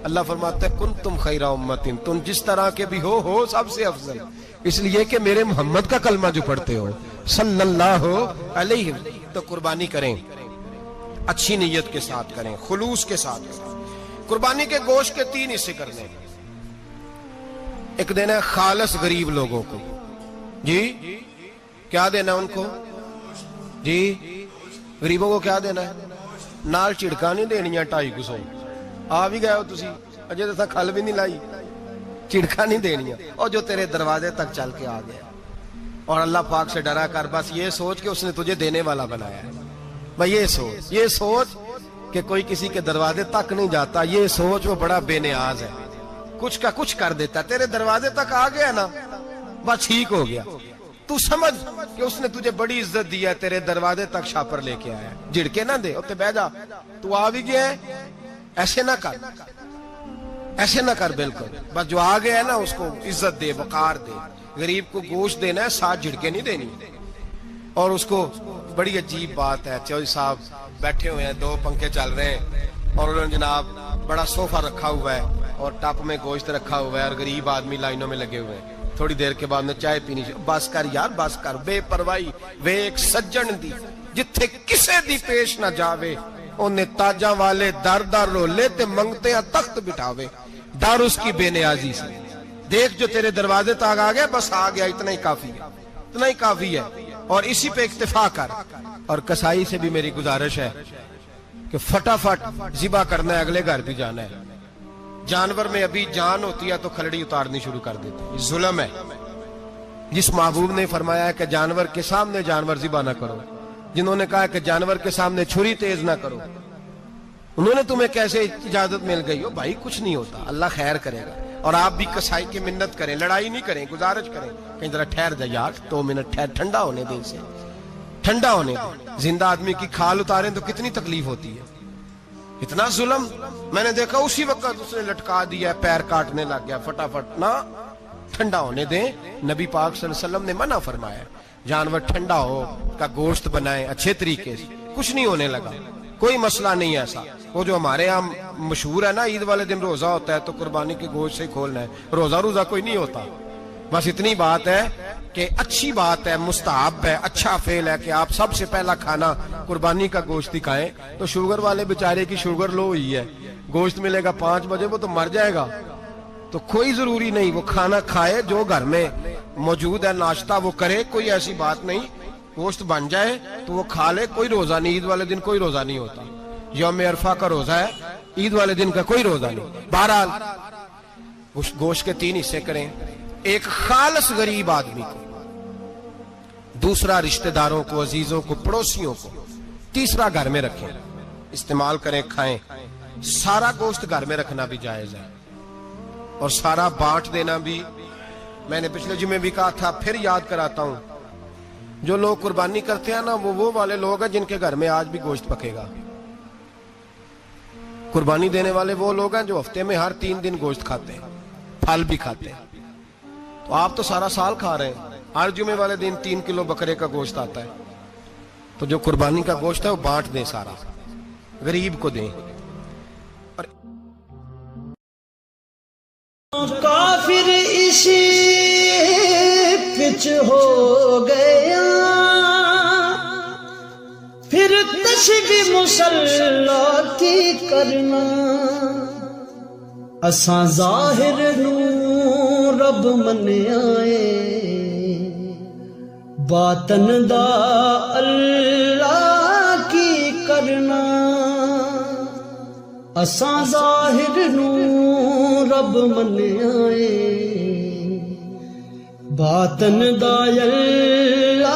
اللہ فرماتا ہے کنتم خیر امت، تم جس طرح کے بھی ہو سب سے افضل، اس لیے کہ میرے محمد کا کلمہ جو پڑھتے ہو صلی اللہ علیہ وسلم۔ تو قربانی کریں، اچھی نیت کے ساتھ کریں، خلوص کے ساتھ کریں۔ قربانی کے گوشت کے 3 حصے کرنے، ایک دینا ہے خالص غریب لوگوں کو، جی کیا دینا ان کو، جی غریبوں کو کیا دینا ہے، نال چڑکا نہیں دینیاں 250 آ بھی گئے ہو تسی، اجے تو کھل بھی نہیں لائی، چڑکا نہیں دینیاں، اور جو تیرے دروازے تک چل کے آ گیا، اور اللہ پاک سے ڈرا کر بس یہ سوچ کہ اس نے تجھے دینے والا بنایا ہے، بھائی یہ سوچ کہ کوئی کسی کے دروازے تک نہیں جاتا، یہ سوچ وہ بڑا بے نیاز ہے، کچھ کا کچھ کر دیتا، تیرے دروازے تک آ گیا نا بس ٹھیک ہو گیا، تو سمجھ کہ اس نے تجھے بڑی عزت دی ہے، تیرے دروازے تک شاپر لے کے آیا، جھڑکے نہ دے، اتنے بہ جا، تو آ بھی گیا ہے، ایسے نہ کر، ایسے نہ کر، بالکل بس جو آ گیا ہے نا اس کو عزت دے، وقار دے۔ غریب کو گوشت دینا ہے، 7 جھڑکے نہیں دینی۔ اور اس کو بڑی عجیب بات ہے، چودھری صاحب بیٹھے ہوئے ہیں، 2 پنکھے چل رہے ہیں، اور انہوں نے جناب بڑا صوفہ رکھا ہوا ہے اور ٹپ میں گوشت رکھا ہوا ہے، اور غریب آدمی لائنوں میں لگے ہوئے ہیں، تھوڑی دیر کے بعد میں چائے پینی، بس کر یار بس کر، بے پرواہی وے ایک سجن دی جتھے کسے دی پیش نہ جاوے، انہیں تاجاں والے در در رولے تے منگتے ہیں تخت بٹھاوے، ڈر اس کی بے نیازی سے، دیکھ جو تیرے دروازے تک آ گیا بس آ گیا، اتنا ہی کافی ہے، اتنا ہی کافی ہے، اور اسی پہ اکتفا کر۔ اور کسائی سے بھی میری گزارش ہے کہ فٹافٹ ذبح کرنا ہے، اگلے گھر بھی جانا ہے، جانور میں ابھی جان ہوتی ہے تو کھلڑی اتارنی شروع کر دیتے ہیں، ظلم ہے۔ جس محبوب نے فرمایا ہے کہ جانور کے سامنے جانور ذبح نہ کرو، جنہوں نے کہا کہ جانور کے سامنے چھری تیز نہ کرو، انہوں نے تمہیں کیسے اجازت مل گئی ہو؟ بھائی کچھ نہیں ہوتا، اللہ خیر کرے گا۔ اور آپ بھی کسائی کی منت کریں، لڑائی نہیں کریں، گزارش کریں، کہیں ذرا ٹھہر جا یار، 2 منٹ ٹھہر، ٹھنڈا ہونے دے، اسے ٹھنڈا ہونے دے۔ زندہ آدمی کی کھال اتاریں تو کتنی تکلیف ہوتی ہے، اتنا ظلم میں نے دیکھا، اسی وقت اس نے لٹکا دیا، پیر کاٹنے لگ گیا، فٹافٹ نہ، ٹھنڈا ہونے دیں۔ نبی پاک صلی اللہ علیہ وسلم نے منع فرمایا جانور ٹھنڈا ہو کا گوشت بنائیں اچھے طریقے سے، کچھ نہیں ہونے لگا، کوئی مسئلہ نہیں ایسا۔ وہ جو ہمارے ہاں مشہور ہے نا، عید والے دن روزہ ہوتا ہے تو قربانی کے گوشت سے کھولنا ہے، روزہ کوئی نہیں ہوتا، بس اتنی بات ہے کہ اچھی بات ہے، مستحب ہے، اچھا فعل ہے کہ آپ سب سے پہلا کھانا قربانی کا گوشت ہی کھائیں۔ تو شوگر والے بیچارے کی شوگر لو ہوئی ہے، گوشت ملے گا 5 بجے، وہ تو مر جائے گا، تو کوئی ضروری نہیں، وہ کھانا کھائے جو گھر میں موجود ہے ناشتہ وہ کرے، کوئی ایسی بات نہیں، گوشت بن جائے تو وہ کھا لے، کوئی روزہ نہیں، عید والے دن کوئی روزہ نہیں ہوتا، یوم عرفہ کا روزہ ہے، عید والے دن کا کوئی روزہ نہیں۔ بہرحال گوشت کے 3 حصے کریں، ایک خالص غریب آدمی کو، دوسرا رشتہ داروں کو، عزیزوں کو، پڑوسیوں کو، تیسرا گھر میں رکھیں، استعمال کریں، کھائیں۔ سارا گوشت گھر میں رکھنا بھی جائز ہے اور سارا بانٹ دینا بھی۔ میں نے پچھلے جمعے بھی کہا تھا، پھر یاد کراتا ہوں، جو لوگ قربانی کرتے ہیں نا وہ والے لوگ ہیں جن کے گھر میں آج بھی گوشت پکے گا۔ قربانی دینے والے وہ لوگ ہیں جو ہفتے میں ہر 3 دن گوشت کھاتے ہیں، پھل بھی کھاتے ہیں۔ تو آپ تو سارا سال کھا رہے ہیں، ہر جمعے والے دن 3 کلو بکرے کا گوشت آتا ہے، تو جو قربانی کا گوشت ہے وہ بانٹ دیں، سارا غریب کو دیں۔ کافر اسی پچ ہو گیا، پھر تشبیہ مسلح کی کرنا، اساں ظاہر نو رب منیائے، باطن دا اللہ کی کرنا، اساں ظاہر نو رب منیائے، باطن دا اللہ